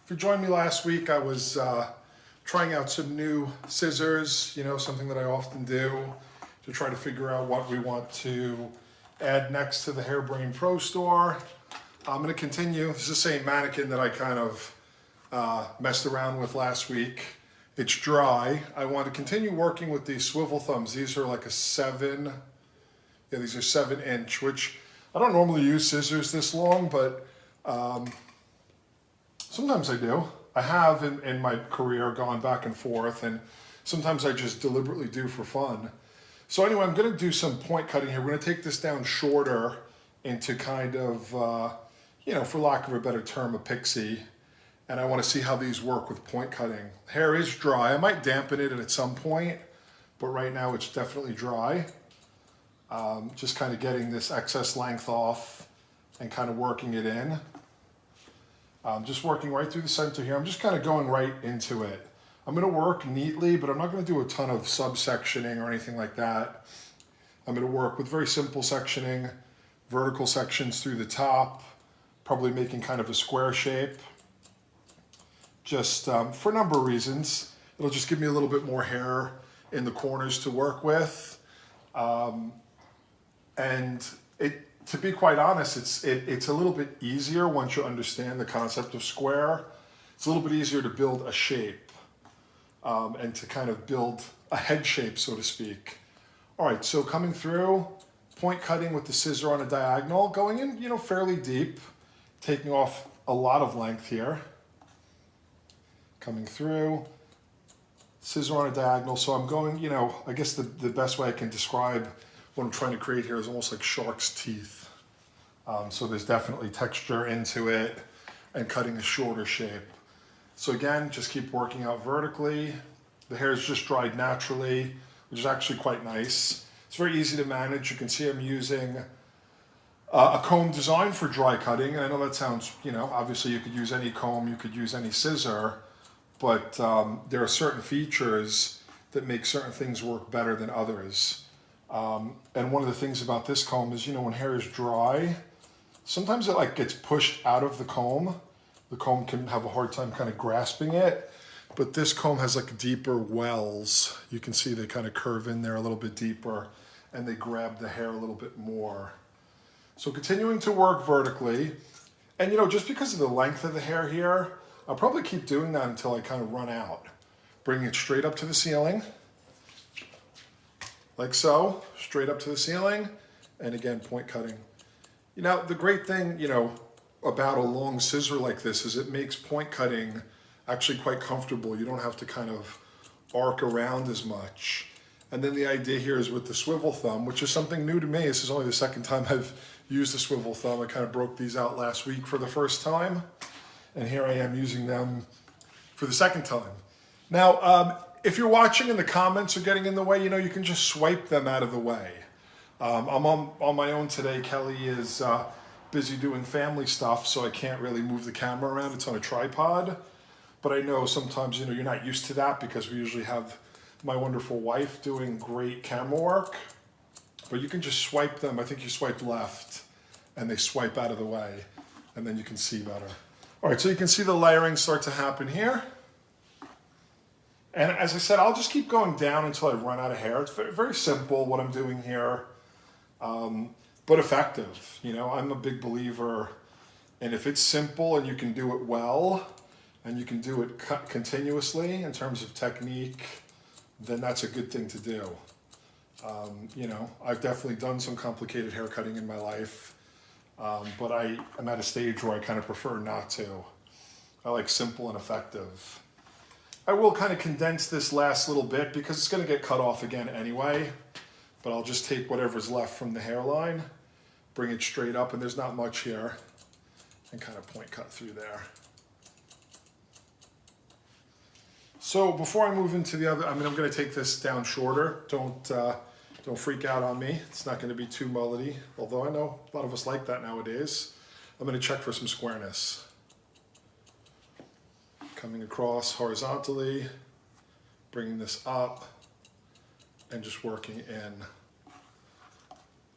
If you joined me last week, I was trying out some new scissors, something that I often do to try to figure out what we want to add next to the Hairbrain Pro Store. I'm going to continue. This is the same mannequin that I kind of messed around with last week. It's dry. I want to continue working with these swivel thumbs. These are like a 7, these are 7-inch, which I don't normally use scissors this long, but sometimes I do. I have in my career gone back and forth, and sometimes I just deliberately do for fun. So anyway, I'm going to do some point cutting here. We're going to take this down shorter into kind of, for lack of a better term, a pixie. And I want to see how these work with point cutting. Hair is dry. I might dampen it at some point, but right now it's definitely dry. Just kind of getting this excess length off and kind of working it in. Just working right through the center here. I'm just kind of going right into it. I'm going to work neatly, but I'm not going to do a ton of subsectioning or anything like that. I'm going to work with very simple sectioning, vertical sections through the top, probably making kind of a square shape. Just for a number of reasons. It'll just give me a little bit more hair in the corners to work with. And to be quite honest, it's a little bit easier once you understand the concept of square. It's a little bit easier to build a shape and to kind of build a head shape, so to speak. All right, so coming through, point cutting with the scissor on a diagonal, going in, fairly deep, taking off a lot of length here. Coming through, scissor on a diagonal. So I'm going, I guess the best way I can describe what I'm trying to create here is almost like shark's teeth. So there's definitely texture into it and cutting a shorter shape. So again, just keep working out vertically. The hair is just dried naturally, which is actually quite nice. It's very easy to manage. You can see I'm using a comb designed for dry cutting. And I know that sounds, obviously you could use any comb, you could use any scissor, but there are certain features that make certain things work better than others. And one of the things about this comb is, when hair is dry, sometimes it gets pushed out of the comb. The comb can have a hard time kind of grasping it, but this comb has deeper wells. You can see they kind of curve in there a little bit deeper and they grab the hair a little bit more. So continuing to work vertically, and just because of the length of the hair here, I'll probably keep doing that until I kind of run out. Bringing it straight up to the ceiling, like so, straight up to the ceiling, and again, point cutting. The great thing, about a long scissor like this is it makes point cutting actually quite comfortable. You don't have to kind of arc around as much. And then the idea here is with the swivel thumb, which is something new to me. This is only the second time I've used the swivel thumb. I kind of broke these out last week for the first time. And here I am using them for the second time. Now, if you're watching and the comments are getting in the way, you can just swipe them out of the way. I'm on my own today. Kelly is busy doing family stuff, so I can't really move the camera around. It's on a tripod. But I know sometimes, you're not used to that because we usually have my wonderful wife doing great camera work. But you can just swipe them. I think you swipe left and they swipe out of the way and then you can see better. All right, so you can see the layering start to happen here. And as I said, I'll just keep going down until I run out of hair. It's very, very simple what I'm doing here, but effective. I'm a big believer, and if it's simple and you can do it well, and you can do it continuously in terms of technique, then that's a good thing to do. I've definitely done some complicated hair cutting in my life, but I'm at a stage where I kind of prefer not to. I like simple and effective. I will kind of condense this last little bit because it's going to get cut off again anyway, but I'll just take whatever's left from the hairline, bring it straight up, and there's not much here, and kind of point cut through there. So before I move into the other, I'm going to take this down shorter. Don't freak out on me. It's not going to be too mullety, although I know a lot of us like that nowadays. I'm going to check for some squareness. Coming across horizontally, bringing this up, and just working in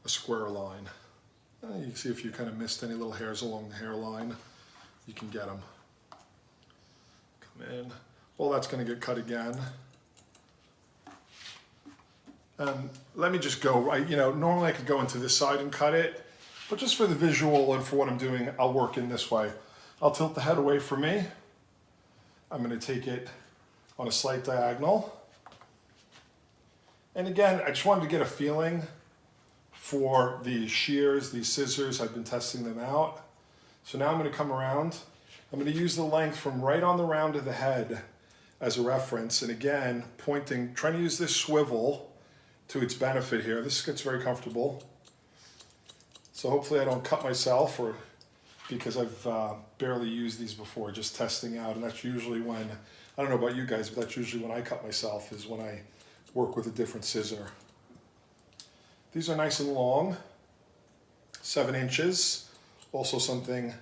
a square line. You can see if you kind of missed any little hairs along the hairline, you can get them. Come in. Well, that's going to get cut again. Let me just go, normally I could go into this side and cut it, but just for the visual and for what I'm doing, I'll work in this way. I'll tilt the head away from me. I'm going to take it on a slight diagonal. And again, I just wanted to get a feeling for these shears, these scissors. I've been testing them out. So now I'm going to come around. I'm going to use the length from right on the round of the head as a reference. And again, pointing, trying to use this swivel to its benefit here. This gets very comfortable. So hopefully I don't cut myself, or because I've barely used these before, just testing out. And that's usually when, I don't know about you guys, but that's usually when I cut myself, is when I work with a different scissor. These are nice and long, 7 inches. Also something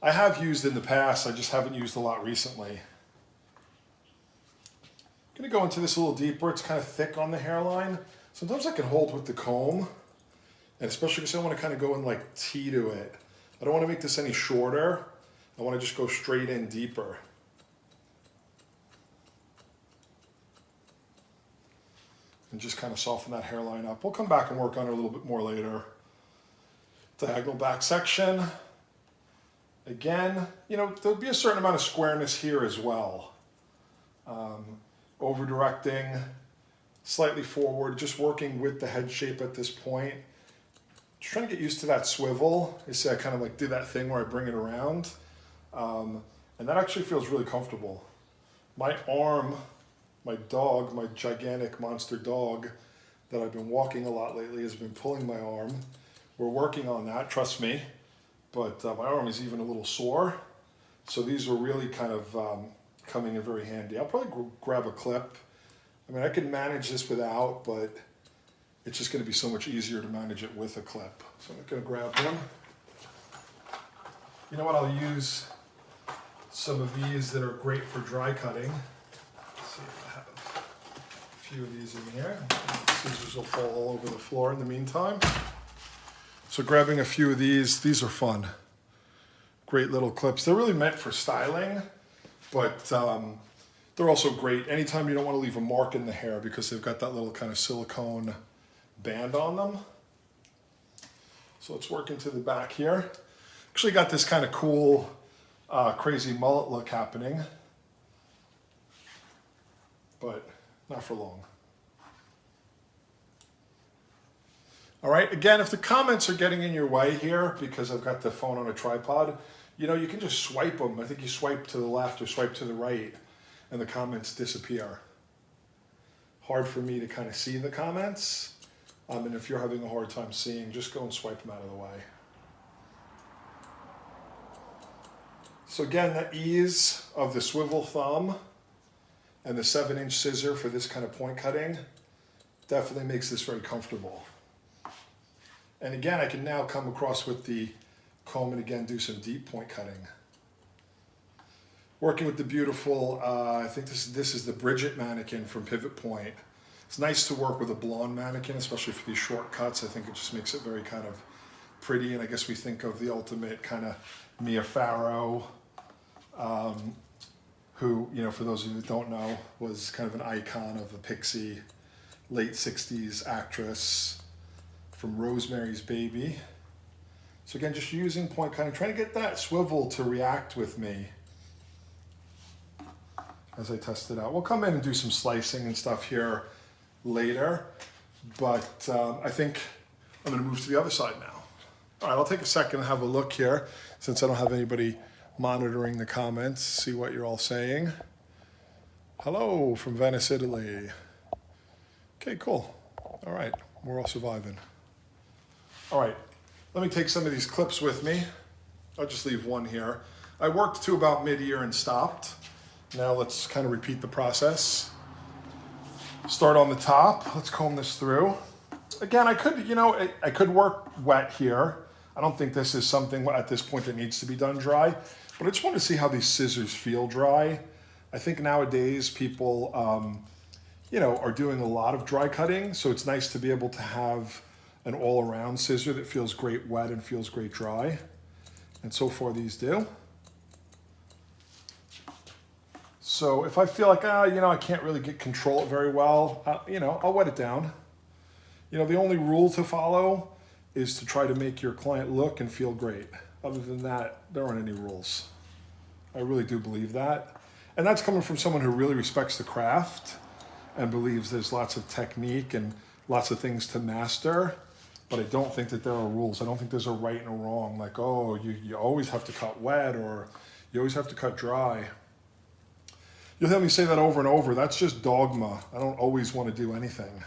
I have used in the past, I just haven't used a lot recently. I'm gonna go into this a little deeper. It's kind of thick on the hairline. Sometimes I can hold with the comb, and especially because I want to kind of go in like T to it. I don't want to make this any shorter. I want to just go straight in deeper. And just kind of soften that hairline up. We'll come back and work on it a little bit more later. Diagonal back section. Again, there'll be a certain amount of squareness here as well. Over directing, slightly forward, just working with the head shape at this point. Just trying to get used to that swivel. You see, I kind of like do that thing where I bring it around. And that actually feels really comfortable. My arm, my dog, my gigantic monster dog that I've been walking a lot lately has been pulling my arm. We're working on that, trust me. But my arm is even a little sore. So these are really kind of coming in very handy. I'll probably grab a clip. I mean, I can manage this without, but it's just going to be so much easier to manage it with a clip. So I'm going to grab one. You know what? I'll use some of these that are great for dry cutting. Let's see if I have a few of these in here. Scissors will fall all over the floor in the meantime. So grabbing a few of these are fun. Great little clips. They're really meant for styling, but they're also great anytime you don't want to leave a mark in the hair because they've got that little kind of silicone band on them. So let's work into the back here. Actually got this kind of cool, crazy mullet look happening, but not for long. All right, again, if the comments are getting in your way here because I've got the phone on a tripod, you can just swipe them. I think you swipe to the left or swipe to the right and the comments disappear. Hard for me to kind of see the comments. And if you're having a hard time seeing, just go and swipe them out of the way. So again, the ease of the swivel thumb and the 7-inch scissor for this kind of point cutting definitely makes this very comfortable. And again, I can now come across with the comb and again do some deep point cutting. Working with the beautiful, I think this is the Bridget mannequin from Pivot Point. It's nice to work with a blonde mannequin, especially for these short cuts. I think it just makes it very kind of pretty. And I guess we think of the ultimate kind of Mia Farrow, who, for those of you that don't know, was kind of an icon of a Pixie late 60s actress from Rosemary's Baby. So again, just using point cutting, trying to get that swivel to react with me as I test it out. We'll come in and do some slicing and stuff here later, but I think I'm gonna move to the other side now. All right, I'll take a second and have a look here since I don't have anybody monitoring the comments, see what you're all saying. Hello from Venice, Italy. Okay, cool. All right, we're all surviving. All right, let me take some of these clips with me. I'll just leave one here. I worked to about mid-ear and stopped. Now let's kind of repeat the process. Start on the top. Let's comb this through. Again, I could work wet here. I don't think this is something at this point that needs to be done dry, but I just want to see how these scissors feel dry. I think nowadays people, are doing a lot of dry cutting, so it's nice to be able to have an all-around scissor that feels great wet and feels great dry. And so far these do. So if I feel like, I can't really control it very well, I'll wet it down. The only rule to follow is to try to make your client look and feel great. Other than that, there aren't any rules. I really do believe that. And that's coming from someone who really respects the craft and believes there's lots of technique and lots of things to master. But I don't think that there are rules. I don't think there's a right and a wrong. Like, oh, you always have to cut wet or you always have to cut dry. You'll hear me say that over and over. That's just dogma. I don't always want to do anything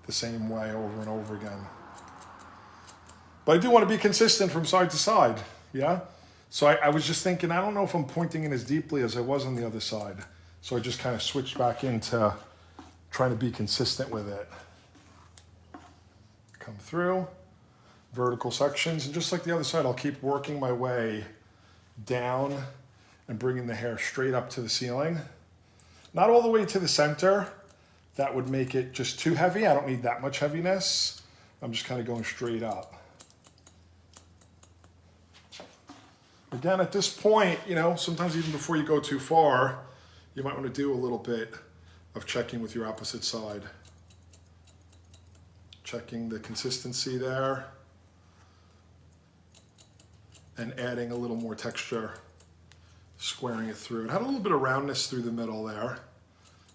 the same way over and over again. But I do want to be consistent from side to side, yeah? So I was just thinking, I don't know if I'm pointing in as deeply as I was on the other side. So I just kind of switched back into trying to be consistent with it. Come through, vertical sections, and just like the other side, I'll keep working my way down and bringing the hair straight up to the ceiling. Not all the way to the center. That would make it just too heavy. I don't need that much heaviness. I'm just kind of going straight up. Again, at this point, sometimes even before you go too far, you might want to do a little bit of checking with your opposite side. Checking the consistency there and adding a little more texture, squaring it through. It had a little bit of roundness through the middle there.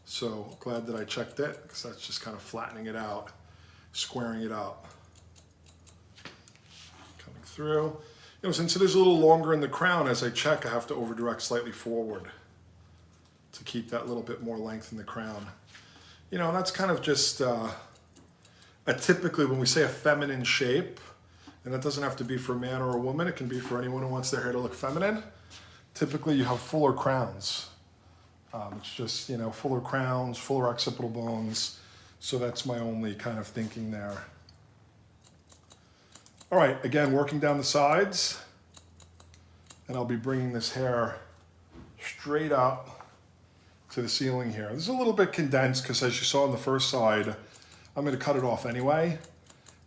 So glad that I checked it because that's just kind of flattening it out, squaring it up. Coming through. Since it is a little longer in the crown, as I check, I have to over direct slightly forward to keep that little bit more length in the crown. That's kind of just typically when we say a feminine shape, and that doesn't have to be for a man or a woman, it can be for anyone who wants their hair to look feminine. Typically you have fuller crowns. It's just, fuller crowns, fuller occipital bones. So that's my only kind of thinking there. All right, again, working down the sides, and I'll be bringing this hair straight up to the ceiling here. This is a little bit condensed because as you saw on the first side, I'm gonna cut it off anyway.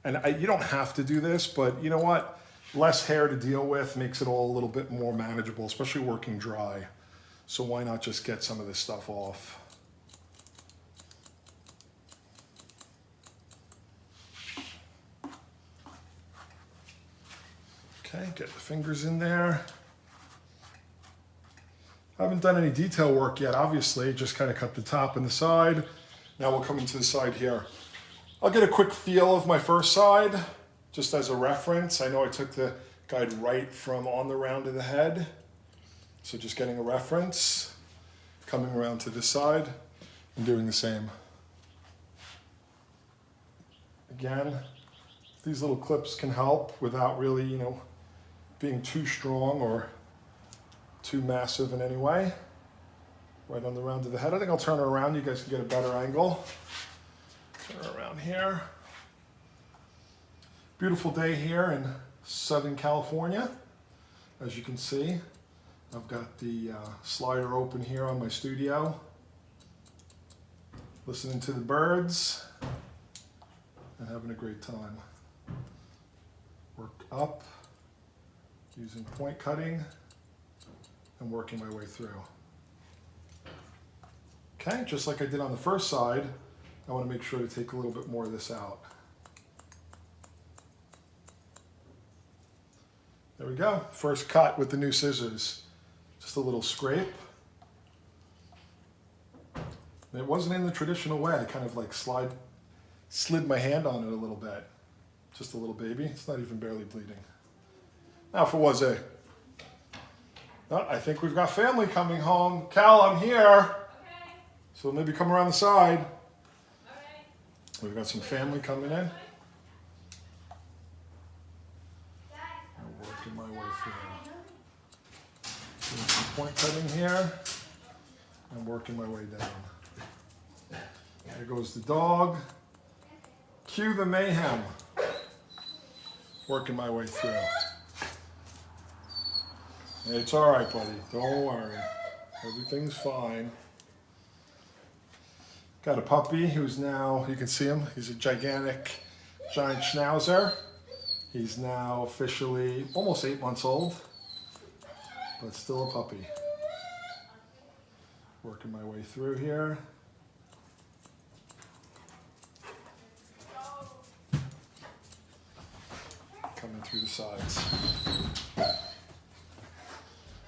And you don't have to do this, but you know what? Less hair to deal with makes it all a little bit more manageable, especially working dry. So why not just get some of this stuff off? Okay, get the fingers in there. I haven't done any detail work yet, obviously, just kind of cut the top and the side. Now we'll come into the side here. I'll get a quick feel of my first side, just as a reference. I know I took the guide right from on the round of the head. So just getting a reference, coming around to this side and doing the same. Again, these little clips can help without really, being too strong or too massive in any way. Right on the round of the head. I think I'll turn it around. You guys can get a better angle. Turn it around here. Beautiful day here in Southern California. As you can see, I've got the slider open here on my studio. Listening to the birds and having a great time. Work up. Using point cutting and working my way through. Okay, just like I did on the first side, I want to make sure to take a little bit more of this out. There we go, first cut with the new scissors. Just a little scrape. It wasn't in the traditional way, I kind of like slid my hand on it a little bit. Just a little baby, it's not even barely bleeding. Now if it was I think we've got family coming home. Cal, I'm here. Okay. So maybe come around the side. All right. We've got some family coming in. I'm working my way through. Doing some point cutting here. And working my way down. There goes the dog. Cue the mayhem. Working my way through. It's all right, buddy. Don't worry. Everything's fine. Got a puppy who's now, you can see him, he's a gigantic, giant schnauzer. He's now officially almost 8 months old, but still a puppy. Working my way through here. Coming through the sides.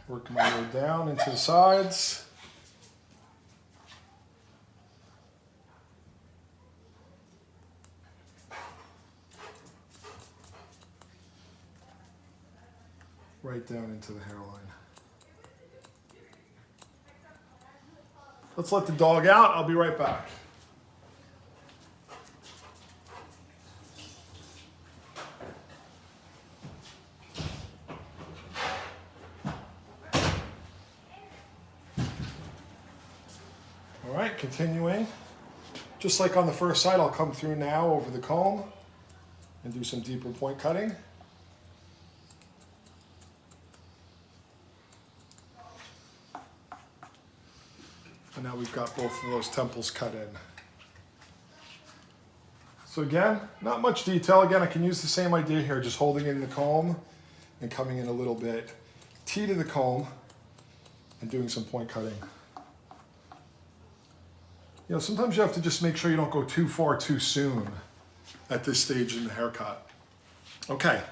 Working my way down into the sides. Right down into the hairline. Let's let the dog out. I'll be right back. All right, continuing. Just like on the first side, I'll come through now over the comb and do some deeper point cutting. And now we've got both of those temples cut in. So again, not much detail. Again, I can use the same idea here, just holding in the comb and coming in a little bit T to the comb and doing some point cutting. You know, sometimes you have to just make sure you don't go too far too soon at this stage in the haircut. Okay,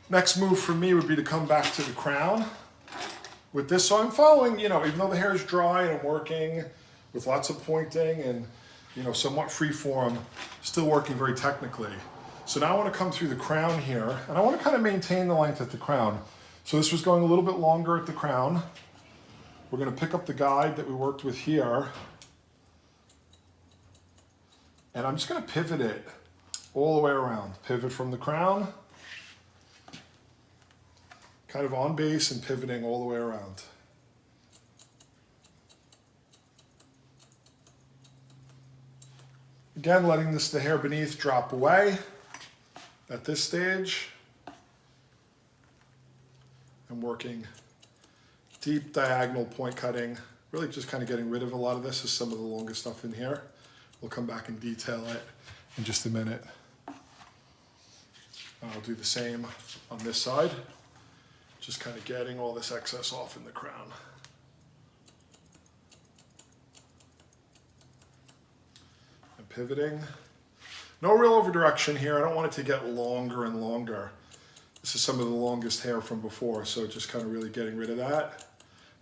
next move for me would be to come back to the crown with this. So I'm following, you know, even though the hair is dry and I'm working with lots of pointing and, you know, somewhat free form, still working very technically. So now I want to come through the crown here and I want to kind of maintain the length at the crown. So this was going a little bit longer at the crown. We're going to pick up the guide that we worked with here. And I'm just going to pivot it all the way around. Pivot from the crown, kind of on base and pivoting all the way around. Again, letting the hair beneath drop away at this stage. I'm working deep diagonal point cutting, really just kind of getting rid of a lot of this. This is some of the longest stuff in here. We'll come back and detail it in just a minute. I'll do the same on this side. Just kind of getting all this excess off in the crown. And pivoting. No real over direction here. I don't want it to get longer and longer. This is some of the longest hair from before, so just kind of really getting rid of that.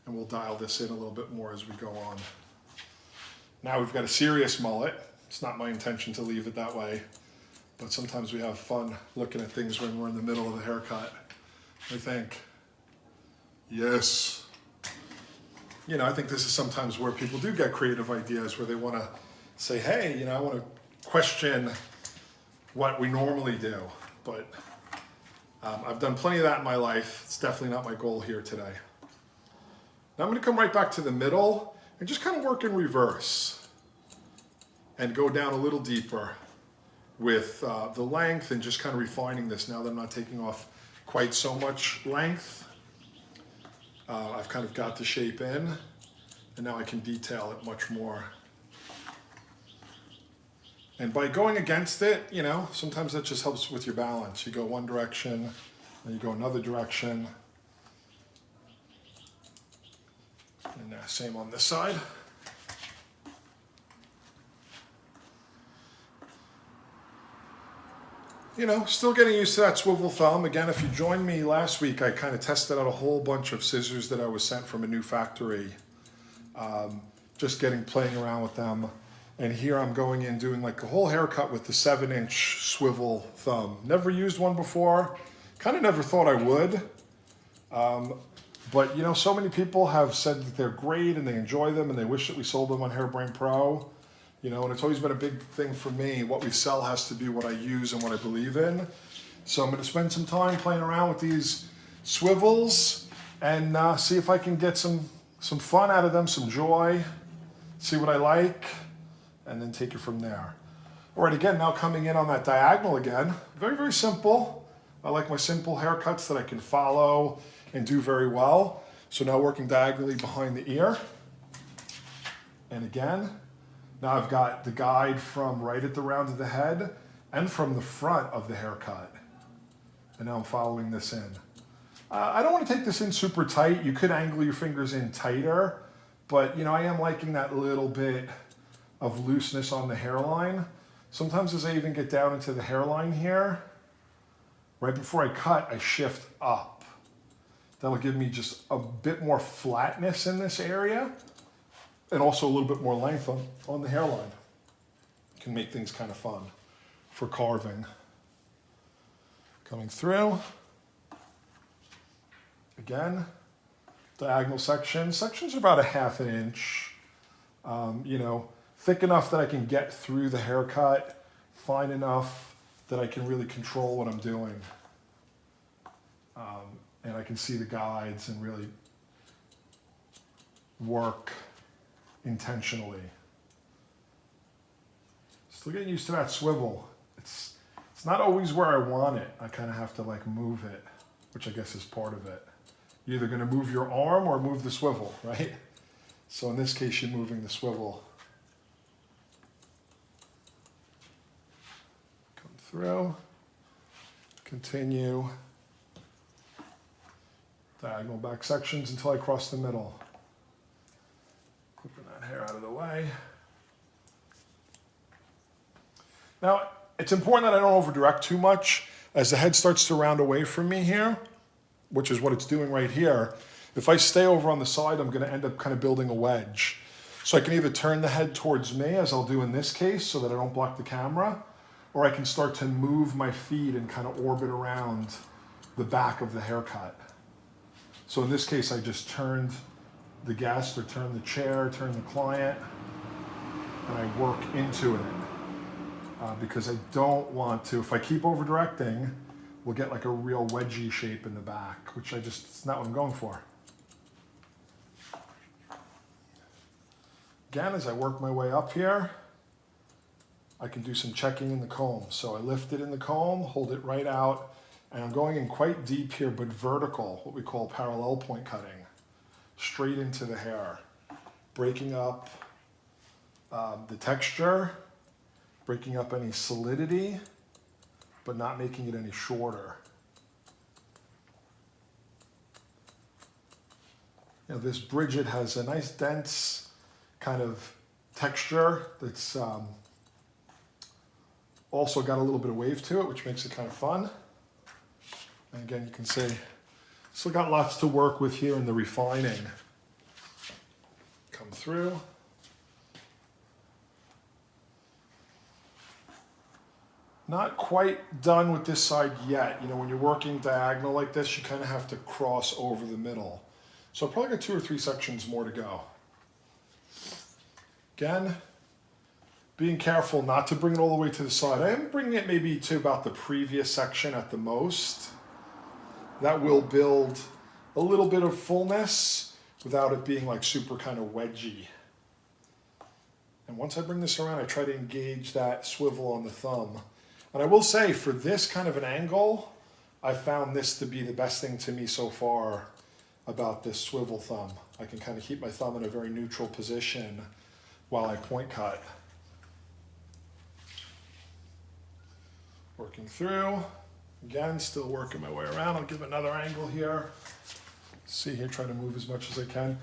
And we'll dial this in a little bit more as we go on. Now we've got a serious mullet. It's not my intention to leave it that way, but sometimes we have fun looking at things when we're in the middle of the haircut. I think, yes. You know, I think this is sometimes where people do get creative ideas where they want to say, hey, you know, I want to question what we normally do, but I've done plenty of that in my life. It's definitely not my goal here today. Now I'm going to come right back to the middle and just kind of work in reverse and go down a little deeper with the length and just kind of refining this now that I'm not taking off quite so much length. I've kind of got the shape in and now I can detail it much more. And by going against it, you know, sometimes that just helps with your balance. You go one direction, then you go another direction. And same on this side. You know, still getting used to that swivel thumb. Again, if you joined me last week, I kind of tested out a whole bunch of scissors that I was sent from a new factory. Just playing around with them. And here I'm going in doing like a whole haircut with the 7-inch swivel thumb. Never used one before. Kind of never thought I would. But you know, so many people have said that they're great and they enjoy them and they wish that we sold them on Hairbrain Pro. You know, and it's always been a big thing for me. What we sell has to be what I use and what I believe in. So I'm going to spend some time playing around with these swivels and see if I can get some fun out of them, some joy, see what I like, and then take it from there. All right, again, now coming in on that diagonal again. Very, very simple. I like my simple haircuts that I can follow and do very well. So now working diagonally behind the ear. And again, now I've got the guide from right at the round of the head and from the front of the haircut. And now I'm following this in. I don't want to take this in super tight. You could angle your fingers in tighter, But, you know, I am liking that little bit of looseness on the hairline. Sometimes as I even get down into the hairline here, right before I cut, I shift up. That'll give me just a bit more flatness in this area and also a little bit more length on the hairline. Can make things kind of fun for carving. Coming through. Again, diagonal sections. Sections are about a ½ inch. You know, thick enough that I can get through the haircut, fine enough that I can really control what I'm doing. And I can see the guides and really work intentionally. Still getting used to that swivel. It's not always where I want it. I kind of have to like move it, which I guess is part of it. You're either going to move your arm or move the swivel, right? So in this case, you're moving the swivel. Come through, continue. Diagonal back sections until I cross the middle. Clipping that hair out of the way. Now, it's important that I don't over-direct too much. As the head starts to round away from me here, which is what it's doing right here, if I stay over on the side, I'm going to end up kind of building a wedge. So I can either turn the head towards me, as I'll do in this case, so that I don't block the camera, or I can start to move my feet and kind of orbit around the back of the haircut. So in this case, I just turned the guest or turned the chair, turned the client, and I work into it. Because I don't want to, if I keep over directing, we'll get like a real wedgy shape in the back, which it's not what I'm going for. Again, as I work my way up here, I can do some checking in the comb. So I lift it in the comb, hold it right out, and I'm going in quite deep here, but vertical, what we call parallel point cutting, straight into the hair, breaking up the texture, breaking up any solidity, but not making it any shorter. You know, this Bridget has a nice dense kind of texture that's also got a little bit of wave to it, which makes it kind of fun. And again, you can see, still got lots to work with here in the refining. Come through. Not quite done with this side yet. You know, when you're working diagonal like this, you kind of have to cross over the middle. So I've probably got 2 or 3 sections more to go. Again, being careful not to bring it all the way to the side. I am bringing it maybe to about the previous section at the most. That will build a little bit of fullness without it being like super kind of wedgy. And once I bring this around, I try to engage that swivel on the thumb. And I will say, for this kind of an angle, I found this to be the best thing to me so far about this swivel thumb. I can kind of keep my thumb in a very neutral position while I point cut. Working through. Again, still working my way around. I'll give another angle here. See here, try to move as much as I can.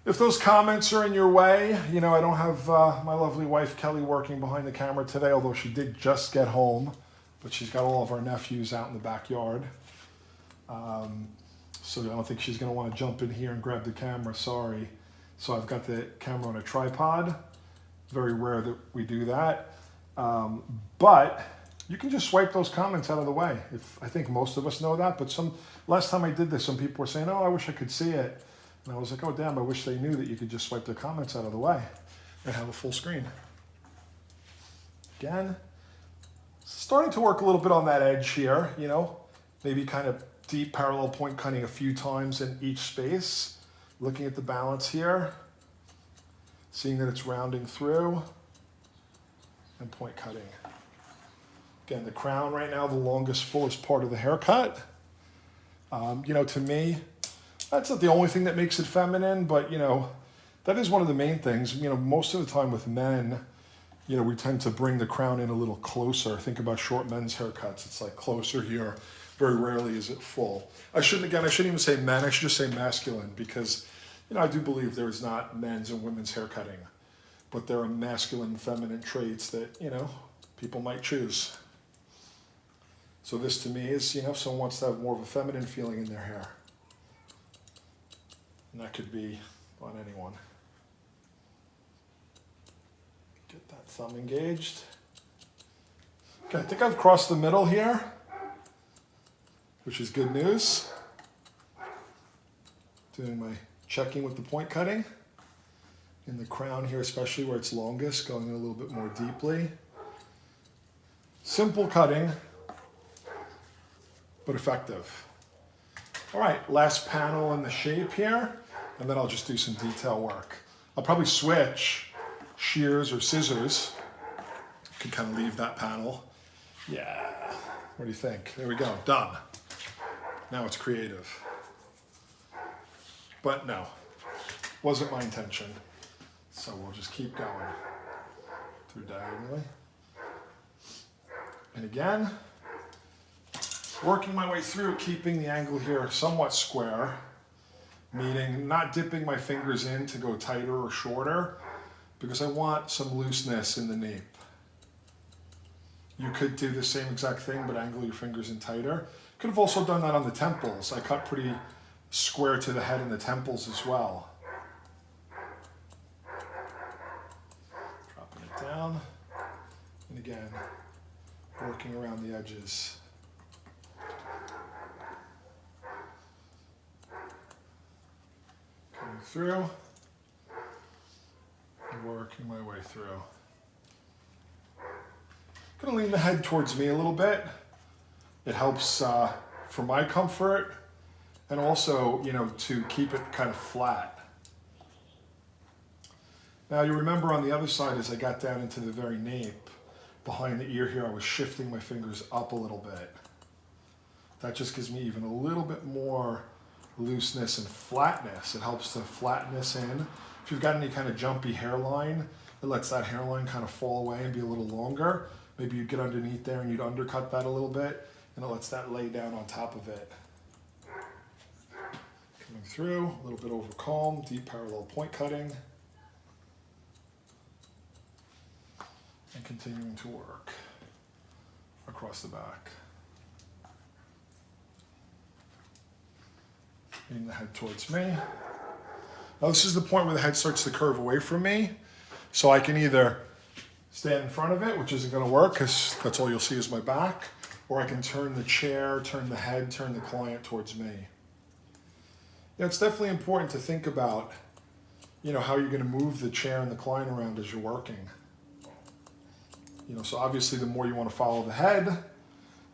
If those comments are in your way, you know, I don't have my lovely wife Kelly working behind the camera today, although she did just get home, but she's got all of our nephews out in the backyard. So I don't think she's going to want to jump in here and grab the camera, sorry. So I've got the camera on a tripod. Very rare that we do that. But you can just swipe those comments out of the way. I think most of us know that, but last time I did this, some people were saying, oh, I wish I could see it. And I was like, oh, damn, I wish they knew that you could just swipe the comments out of the way and have a full screen. Again, starting to work a little bit on that edge here, you know, maybe kind of deep parallel point cutting a few times in each space. Looking at the balance here, seeing that it's rounding through, and point cutting. Again, the crown right now, the longest, fullest part of the haircut. You know, to me, that's not the only thing that makes it feminine, but, you know, that is one of the main things. You know, most of the time with men, you know, we tend to bring the crown in a little closer. Think about short men's haircuts. It's like closer here. Very rarely is it full. I shouldn't even say men, I should just say masculine, because You know, I do believe there's not men's and women's hair cutting, but there are masculine and feminine traits that, you know, people might choose. So this to me is, you know, if someone wants to have more of a feminine feeling in their hair. And that could be on anyone. Get that thumb engaged. Okay, I think I've crossed the middle here, which is good news. Doing my checking with the point cutting. In the crown here, especially where it's longest, going in a little bit more deeply. Simple cutting, but effective. All right, last panel in the shape here, and then I'll just do some detail work. I'll probably switch shears or scissors. You can kind of leave that panel. Yeah, what do you think? There we go, done. Now it's creative. But no, wasn't my intention. So we'll just keep going through diagonally. And again, working my way through, keeping the angle here somewhat square, meaning not dipping my fingers in to go tighter or shorter, because I want some looseness in the nape. You could do the same exact thing, but angle your fingers in tighter. Could have also done that on the temples. I cut pretty square to the head and the temples as well. Dropping it down, and again, working around the edges. Coming through, and working my way through. Gonna lean the head towards me a little bit. It helps for my comfort, and also, you know, to keep it kind of flat. Now you remember on the other side, as I got down into the very nape, behind the ear here, I was shifting my fingers up a little bit. That just gives me even a little bit more looseness and flatness. It helps to flatten this in. If you've got any kind of jumpy hairline, it lets that hairline kind of fall away and be a little longer. Maybe you'd get underneath there and you'd undercut that a little bit, and it lets that lay down on top of it. Coming through, a little bit over comb, deep parallel point cutting. And continuing to work across the back. Leaning the head towards me. Now this is the point where the head starts to curve away from me. So I can either stand in front of it, which isn't gonna work because that's all you'll see is my back, or I can turn the chair, turn the head, turn the client towards me. Yeah, it's definitely important to think about, you know, how you're gonna move the chair and the client around as you're working. You know, so obviously the more you want to follow the head,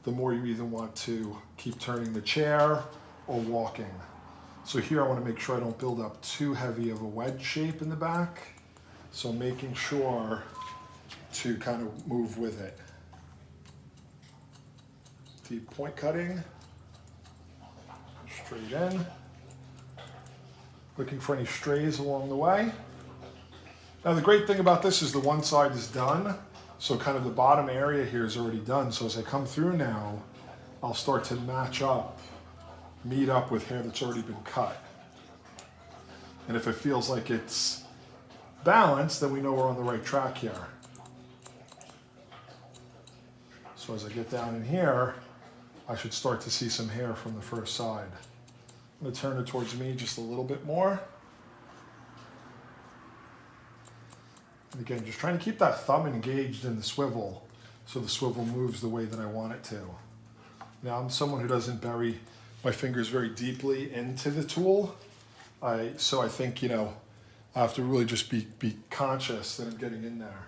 the more you either want to keep turning the chair or walking. So here I want to make sure I don't build up too heavy of a wedge shape in the back. So making sure to kind of move with it. Deep point cutting, straight in. Looking for any strays along the way. Now the great thing about this is the one side is done. So kind of the bottom area here is already done. So as I come through now, I'll start to match up, meet up with hair that's already been cut. And if it feels like it's balanced, then we know we're on the right track here. So as I get down in here, I should start to see some hair from the first side. I'm gonna turn it towards me just a little bit more. And again, just trying to keep that thumb engaged in the swivel so the swivel moves the way that I want it to. Now, I'm someone who doesn't bury my fingers very deeply into the tool. So I think, you know, I have to really just be conscious that I'm getting in there.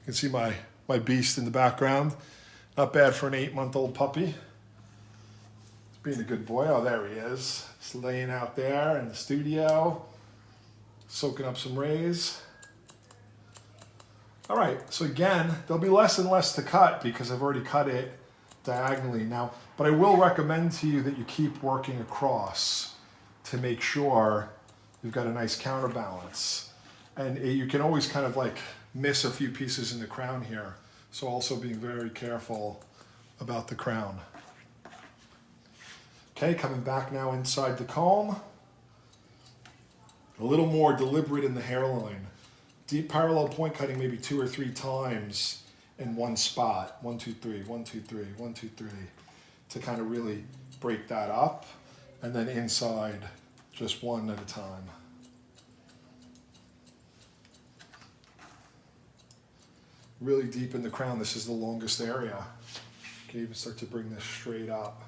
You can see my beast in the background. Not bad for an 8-month-old puppy. He's being a good boy. Oh, there he is. Just laying out there in the studio, soaking up some rays. All right, so again, there'll be less and less to cut because I've already cut it diagonally now, but I will recommend to you that you keep working across to make sure you've got a nice counterbalance. And you can always kind of like miss a few pieces in the crown here. So also being very careful about the crown. Okay, coming back now inside the comb. a little more deliberate in the hairline. Deep parallel point cutting maybe 2 or 3 times in one spot. 1, 2, 3, 1, 2, 3, 1, 2, 3, to kind of really break that up. And then inside, just one at a time. Really deep in the crown, this is the longest area. You can even start to bring this straight up.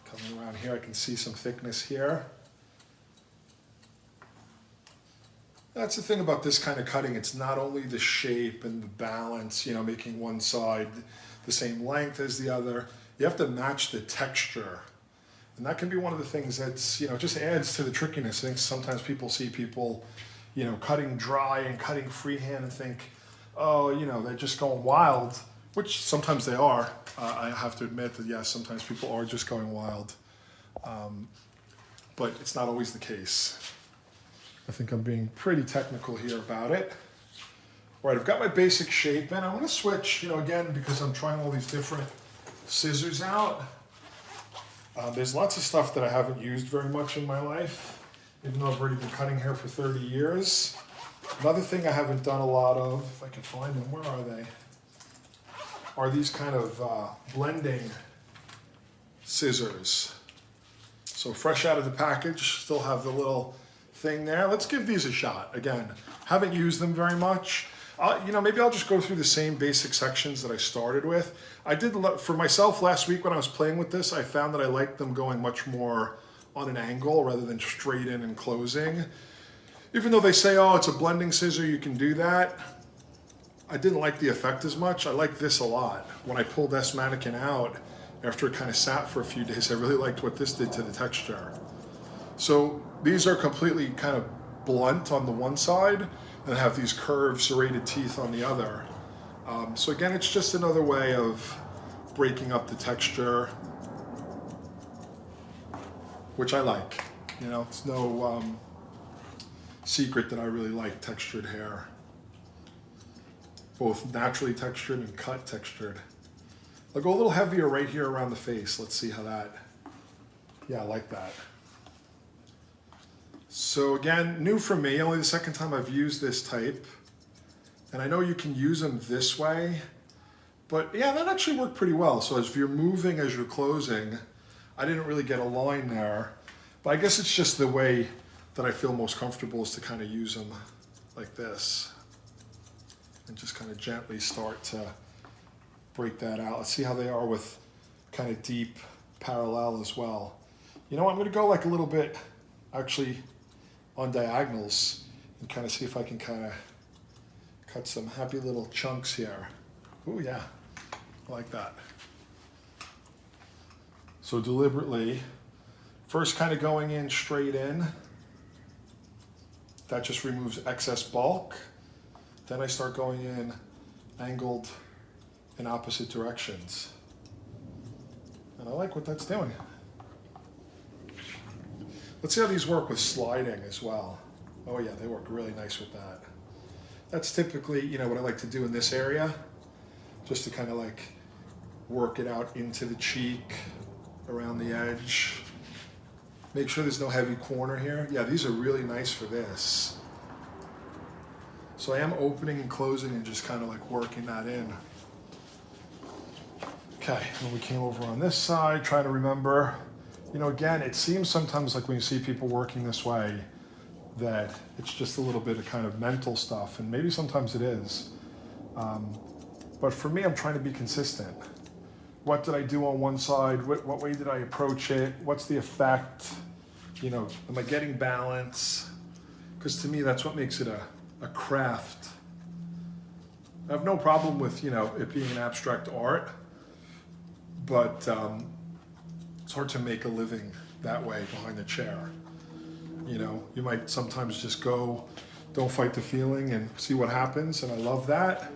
Coming around here, I can see some thickness here. That's the thing about this kind of cutting. It's not only the shape and the balance, you know, making one side the same length as the other. You have to match the texture. And that can be one of the things that's, you know, just adds to the trickiness. I think sometimes people see people, you know, cutting dry and cutting freehand and think, oh, you know, they're just going wild, which sometimes they are. I have to admit that, yes, sometimes people are just going wild. But it's not always the case. I think I'm being pretty technical here about it. All right, I've got my basic shape in. I'm gonna switch, you know, again, because I'm trying all these different scissors out. There's lots of stuff that I haven't used very much in my life, even though I've already been cutting hair for 30 years. Another thing I haven't done a lot of, if I can find them, where are they? Are these kind of blending scissors. So fresh out of the package, still have the little thing there. Let's give these a shot. Again, haven't used them very much. You know, maybe I'll just go through the same basic sections that I started with. I did, for myself last week when I was playing with this, I found that I liked them going much more on an angle rather than straight in and closing. Even though they say, oh, it's a blending scissor, you can do that. I didn't like the effect as much. I like this a lot. When I pulled S Mannequin out, after it kind of sat for a few days, I really liked what this did to the texture. So these are completely kind of blunt on the one side and have these curved serrated teeth on the other. So again, it's just another way of breaking up the texture, which I like. You know, it's no secret that I really like textured hair, both naturally textured and cut textured. I'll go a little heavier right here around the face. Let's see how that, yeah, I like that. So again, new for me, only the second time I've used this type. And I know you can use them this way, but yeah, that actually worked pretty well. So as you're moving, as you're closing, I didn't really get a line there, but I guess it's just the way that I feel most comfortable is to kind of use them like this and just kind of gently start to break that out. Let's see how they are with kind of deep parallel as well. You know, I'm going to go like a little bit actually on diagonals and kind of see if I can kind of cut some happy little chunks here. Oh yeah, I like that. So deliberately, first kind of going in straight in. That just removes excess bulk. Then I start going in angled in opposite directions. And I like what that's doing. Let's see how these work with sliding as well. Oh yeah, they work really nice with that. That's typically, you know, what I like to do in this area, just to kind of like work it out into the cheek, around the edge. Make sure there's no heavy corner here. Yeah, these are really nice for this. So I am opening and closing and just kind of like working that in. Okay, and we came over on this side, trying to remember. You know, again, it seems sometimes like when you see people working this way that it's just a little bit of kind of mental stuff, and maybe sometimes it is. But for me, I'm trying to be consistent. What did I do on one side? What way did I approach it? What's the effect? You know, am I getting balance? Because to me, that's what makes it a craft. I have no problem with, you know, it being an abstract art, but it's hard to make a living that way behind the chair. You know, you might sometimes just go, don't fight the feeling and see what happens, and I love that.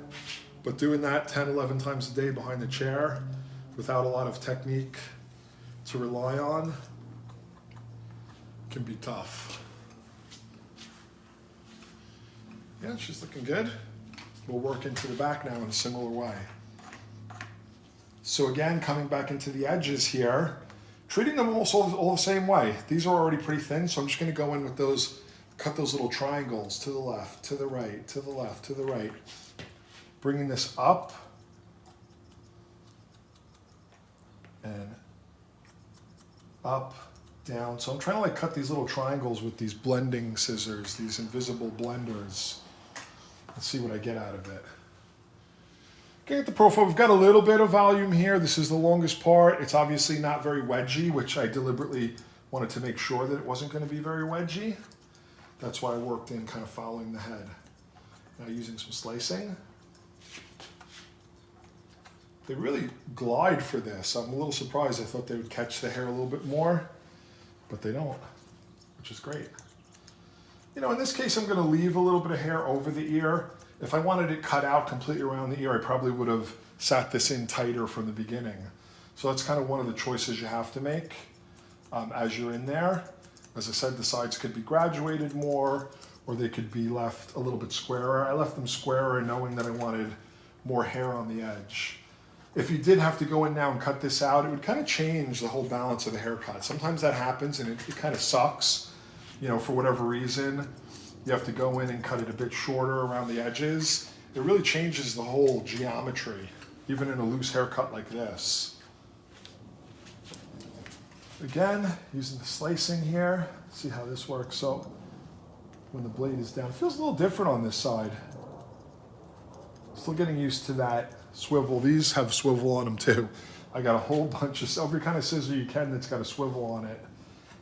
But doing that 10, 11 times a day behind the chair without a lot of technique to rely on can be tough. Yeah, she's looking good. We'll work into the back now in a similar way. So again, coming back into the edges here, Treating them almost all the same way. These are already pretty thin, so I'm just gonna go in with those, cut those little triangles to the left, to the right, to the left, to the right. Bringing this up and up, down. So I'm trying to like cut these little triangles with these blending scissors, these invisible blenders. Let's see what I get out of it. Okay, at the profile, we've got a little bit of volume here. This is the longest part. It's obviously not very wedgy, which I deliberately wanted to make sure that it wasn't going to be very wedgy. That's why I worked in kind of following the head. Now using some slicing. They really glide for this. I'm a little surprised. I thought they would catch the hair a little bit more, but they don't, which is great. You know, in this case, I'm going to leave a little bit of hair over the ear. If I wanted it cut out completely around the ear, I probably would have sat this in tighter from the beginning. So that's kind of one of the choices you have to make as you're in there. As I said, the sides could be graduated more, or they could be left a little bit squarer. I left them squarer knowing that I wanted more hair on the edge. If you did have to go in now and cut this out, it would kind of change the whole balance of the haircut. Sometimes that happens and it kind of sucks, you know, for whatever reason. You have to go in and cut it a bit shorter around the edges. It really changes the whole geometry, even in a loose haircut like this. Again, using the slicing here, see how this works. So when the blade is down, it feels a little different on this side. Still getting used to that swivel. These have swivel on them too. I got a whole bunch of every kind of scissor you can that's got a swivel on it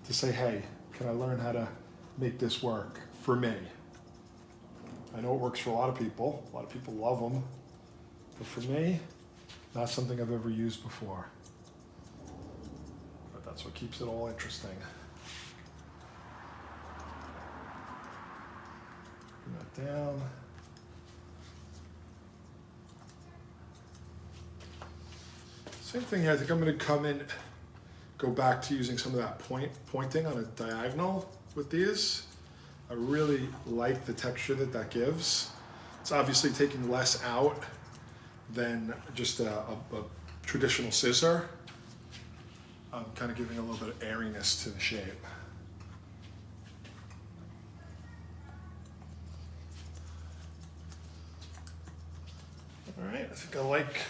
to say, hey, can I learn how to make this work for me? I know it works for a lot of people. A lot of people love them. But for me, not something I've ever used before. But that's what keeps it all interesting. Bring that down. Same thing here. I think I'm going to come in, go back to using some of that pointing on a diagonal with these. I really like the texture that that gives. It's obviously taking less out than just a traditional scissor. Kind of giving a little bit of airiness to the shape. All right, I think I like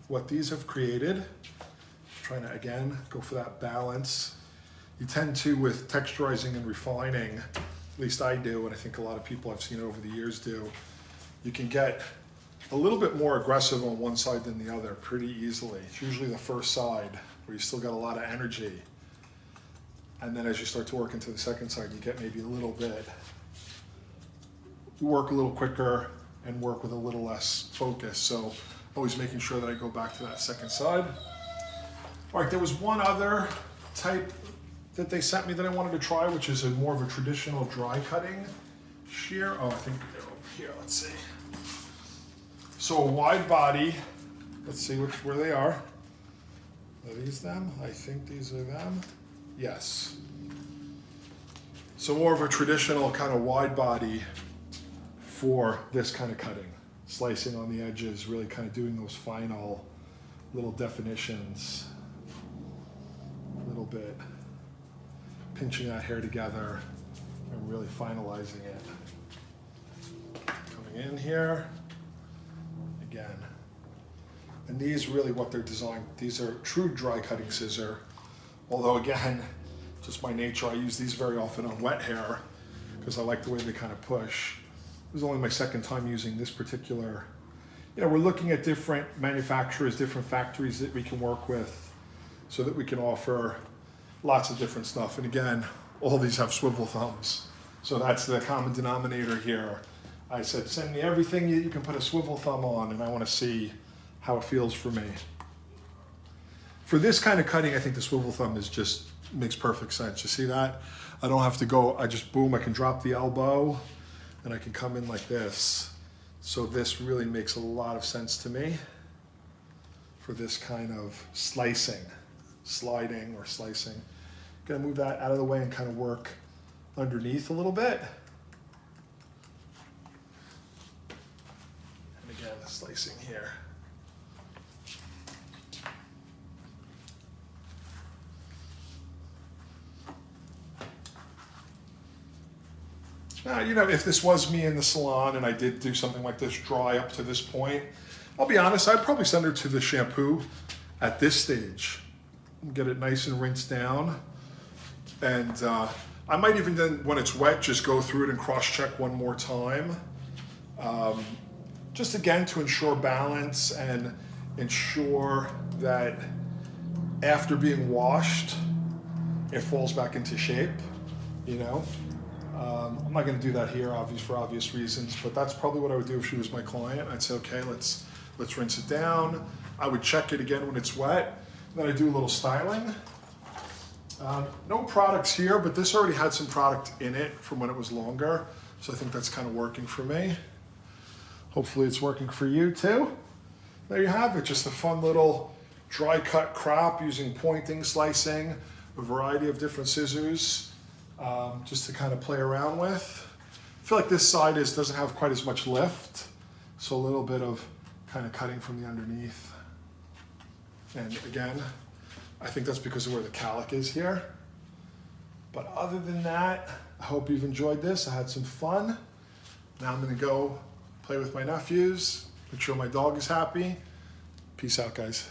what these have created. Trying to, again, go for that balance. You tend to, with texturizing and refining, at least I do, and I think a lot of people I've seen over the years do, you can get a little bit more aggressive on one side than the other pretty easily. It's usually the first side where you still got a lot of energy. And then as you start to work into the second side, you get maybe a little bit, you work a little quicker and work with a little less focus. So always making sure that I go back to that second side. All right, there was one other type that they sent me that I wanted to try, which is more of a traditional dry cutting shear. Oh, I think they're over here, let's see. So a wide body, let's see where they are. Are these them? I think these are them. Yes. So more of a traditional kind of wide body for this kind of cutting. Slicing on the edges, really kind of doing those final little definitions. A little bit. Pinching that hair together and really finalizing it. Coming in here, again. And these really what they're designed, these are true dry cutting scissor. Although again, just by nature, I use these very often on wet hair because I like the way they kind of push. This is only my second time using this particular. You know, we're looking at different manufacturers, different factories that we can work with so that we can offer lots of different stuff. And again, all these have swivel thumbs. So that's the common denominator here. I said, send me everything you can put a swivel thumb on, and I want to see how it feels for me. For this kind of cutting, I think the swivel thumb is just makes perfect sense. You see that? I don't have to go, I just boom, I can drop the elbow and I can come in like this. So this really makes a lot of sense to me for this kind of slicing, sliding or slicing. Gonna move that out of the way and kind of work underneath a little bit. And again, the slicing here. Now, you know, if this was me in the salon and I did do something like this, dry up to this point, I'll be honest, I'd probably send her to the shampoo at this stage. Get it nice and rinsed down. And I might even then, when it's wet, just go through it and cross-check one more time. Just again, to ensure balance and ensure that after being washed, it falls back into shape, you know? I'm not gonna do that here, for obvious reasons, but that's probably what I would do if she was my client. I'd say, okay, let's rinse it down. I would check it again when it's wet. Then I do a little styling. No products here, but this already had some product in it from when it was longer. So I think that's kind of working for me. Hopefully it's working for you too. There you have it, just a fun little dry cut crop using pointing, slicing, a variety of different scissors, just to kind of play around with. I feel like this side doesn't have quite as much lift, so a little bit of kind of cutting from the underneath. And again, I think that's because of where the calic is here. But other than that, I hope you've enjoyed this. I had some fun. Now I'm gonna go play with my nephews, make sure my dog is happy. Peace out, guys.